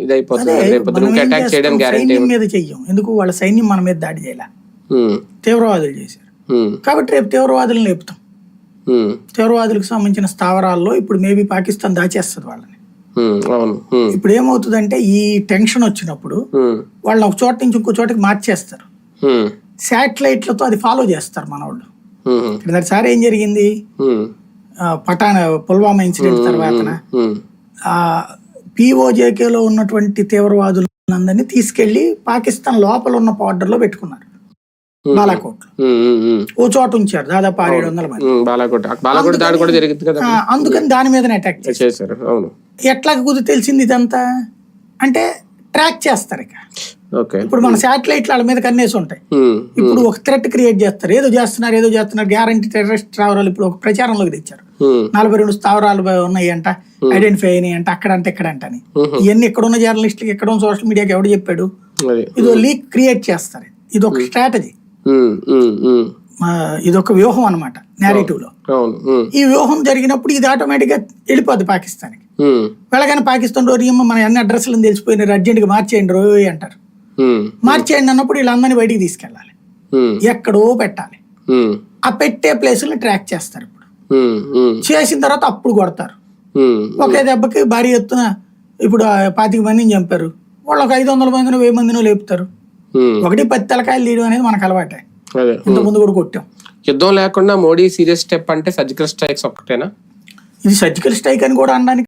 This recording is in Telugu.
ఇదైపోతుంది. సైన్యం మీద చెయ్యం, ఎందుకు వాళ్ళ సైన్యం మన మీద దాడి చేయాల, తీవ్రవాదులు చేశారు కాబట్టి రేపు తీవ్రవాదులను లేపుతాం. తీవ్రవాదులకు సంబంధించిన స్థావరాల్లో ఇప్పుడు మేబీ పాకిస్తాన్ దాచేస్తుంది వాళ్ళని. ఇప్పుడు ఏమవుతుందంటే ఈ టెన్షన్ వచ్చినప్పుడు వాళ్ళని ఒక చోట నుంచి ఇంకో చోటకి మార్చేస్తారు, శాటిలైట్లతో అది ఫాలో చేస్తారు మన వాళ్ళు. సార్ ఏం జరిగింది, పుల్వామా ఇన్సిడెంట్ తర్వాత POJKలో ఉన్నటువంటి తీవ్రవాదులందరినీ తీసుకెళ్లి పాకిస్తాన్ లోపల ఉన్న బార్డర్ లో పెట్టుకున్నారు, బాలాకోట్ ఓ చోట ఉంచారు దాదాపు 600-700 మంది. అందుకని దాని మీదనే అటాక్ చేశారు. ఎట్లా కుదిరి తెలిసింది ఇదంతా అంటే ట్రాక్ చేస్తారు. ఇక ఇప్పుడు మన శాటిలైట్లు వాళ్ళ మీద కన్నేసి ఉంటాయి. ఇప్పుడు ఒక థ్రెట్ క్రియేట్ చేస్తారు, ఏదో చేస్తున్నారు గ్యారంటీ టెర్రరిస్ట్ స్థావరాలు ఇప్పుడు ఒక ప్రచారంలోకి తెచ్చారు. 42 స్థావరాలు ఉన్నాయి అంట, ఐడెంటిఫై అయినాయి అంట, అక్కడంటే ఎక్కడంట అని. ఇవన్నీ ఎక్కడున్న జర్నలిస్టులకి, ఎక్కడున్న సోషల్ మీడియాకి ఎవడు చెప్పాడు? ఇదో లీక్ క్రియేట్ చేస్తారు. ఇది ఒక స్ట్రాటజీ, ఇదొక వ్యూహం అనమాట నేరేటివ్ లో. ఈ వ్యూహం జరిగినప్పుడు ఇది ఆటోమేటిక్ గా వెళ్ళిపోద్ది పాకిస్తాన్ కి. వెళ్ళగానే పాకిస్తాన్ మన అన్ని అడ్రస్లను తెలిసిపోయినారు, అర్జెంట్ గా మార్చేయండి రోయ్ అంటారు. మార్చేయండి అన్నప్పుడు వీళ్ళందరినీ బయటికి తీసుకెళ్ళాలి, ఎక్కడో పెట్టాలి. ఆ పెట్టే ప్లేసులను ట్రాక్ చేస్తారు. ఇప్పుడు చేసిన తర్వాత అప్పుడు కొడతారు. ఒకే దెబ్బకి భారీ ఎత్తున ఇప్పుడు 25 మందిని చంపారు, వాళ్ళు ఒక 500 మందినో 1000 మందినో లేపుతారు. 1-10 తలకాయలు తీయడం అనేది మనకు అలవాటే, ఇంత ముందు కూడా కొట్టాం. యుద్ధం లేకుండా మోడీ సీరియస్ స్టెప్ అంటే సర్జికల్ స్ట్రైక్స్ ఒక్కటేనా? ఇది సర్జికల్ స్ట్రైక్ అని కూడా అనడానికి